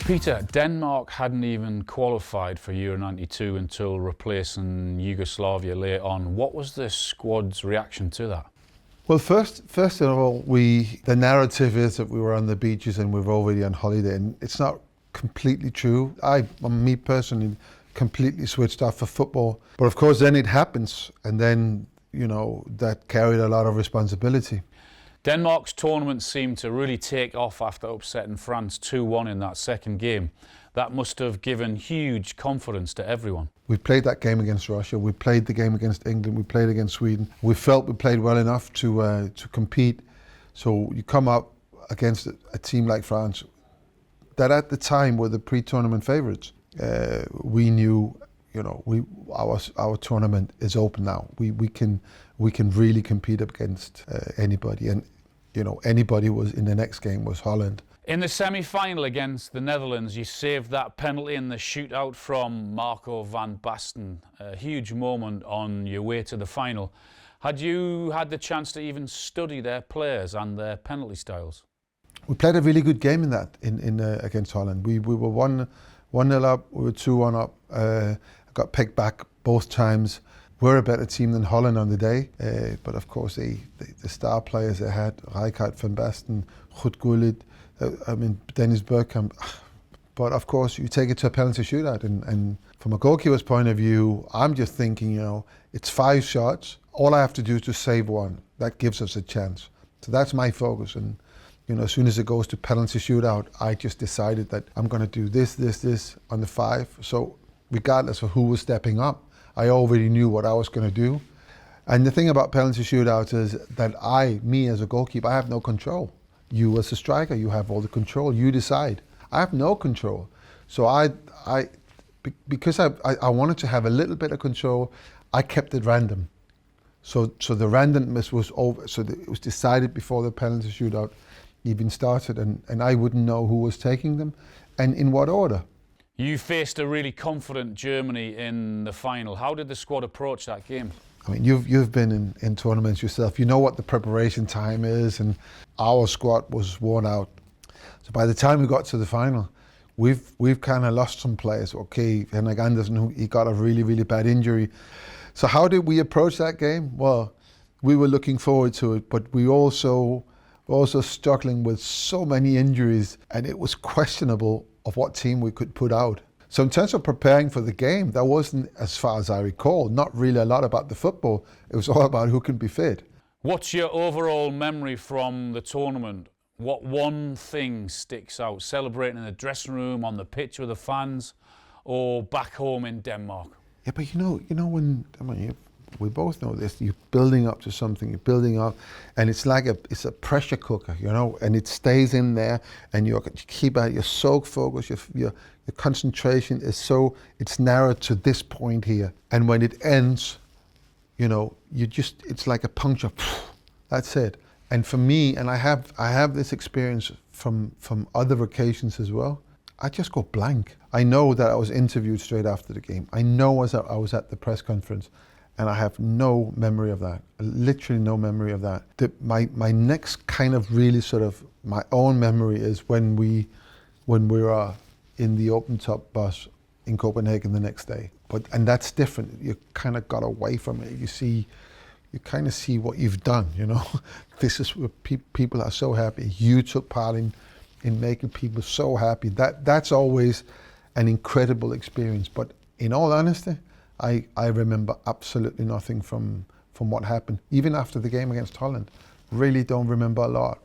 Peter, Denmark hadn't even qualified for Euro 92 until replacing Yugoslavia later on. What was the squad's reaction to that? Well, first of all, the narrative is that we were on the beaches and we were already on holiday, and it's not completely true. Me personally, completely switched off for football. But of course, then it happens, and then, that carried a lot of responsibility. Denmark's tournament seemed to really take off after upsetting France 2-1 in that second game. That must have given huge confidence to everyone. We played that game against Russia, we played the game against England, we played against Sweden. We felt we played well enough to compete. So you come up against a team like France, that at the time were the pre-tournament favourites. We knew, our tournament is open now. We can really compete against anybody, and anybody was in the next game was Holland. In the semi-final against the Netherlands, you saved that penalty in the shootout from Marco van Basten. A huge moment on your way to the final. Had you had the chance to even study their players and their penalty styles? We played a really good game in that against Holland. We were 1-0 up, we were 2-1 up. Got picked back both times. We're a better team than Holland on the day, but of course the star players they had, Rijkaard, Van Basten, Ruud Gullit, Dennis Bergkamp. But of course you take it to a penalty shootout, and from a goalkeeper's point of view, I'm just thinking, it's 5 shots. All I have to do is to save one. That gives us a chance. So that's my focus, and as soon as it goes to penalty shootout, I just decided that I'm going to do this on the 5. So regardless of who was stepping up, I already knew what I was going to do. And the thing about penalty shootouts is that me as a goalkeeper, I have no control. You as a striker, you have all the control. You decide. I have no control. So because I wanted to have a little bit of control, I kept it random. So the randomness was over. So it was decided before the penalty shootout even started, and I wouldn't know who was taking them and in what order. You faced a really confident Germany in the final. How did the squad approach that game? You've been in tournaments yourself. You know what the preparation time is, and our squad was worn out. So by the time we got to the final, we've kind of lost some players. Okay, Henrik Andersen, he got a really, really bad injury. So how did we approach that game? Well, we were looking forward to it, but we also struggling with so many injuries, and it was questionable of what team we could put out. So in terms of preparing for the game, that wasn't, as far as I recall, not really a lot about the football. It was all about who can be fit. What's your overall memory from the tournament? What one thing sticks out? Celebrating in the dressing room, on the pitch with the fans, or back home in Denmark? Yeah, but we both know this. You're building up to something. You're building up, and it's like it's a pressure cooker, and it stays in there, and you keep at your so focused. Your concentration is it's narrowed to this point here, and when it ends, it's like a puncture. That's it. And for me, and I have this experience from other occasions as well. I just go blank. I know that I was interviewed straight after the game. I know I was at the press conference. And I have no memory of that, literally no memory of that. My next kind of really sort of my own memory is when we were in the open top bus in Copenhagen the next day. And that's different. You kind of got away from it. You kind of see what you've done. This is where people are so happy. You took part in making people so happy. That's always an incredible experience. But in all honesty, I remember absolutely nothing from what happened. Even after the game against Holland, really don't remember a lot.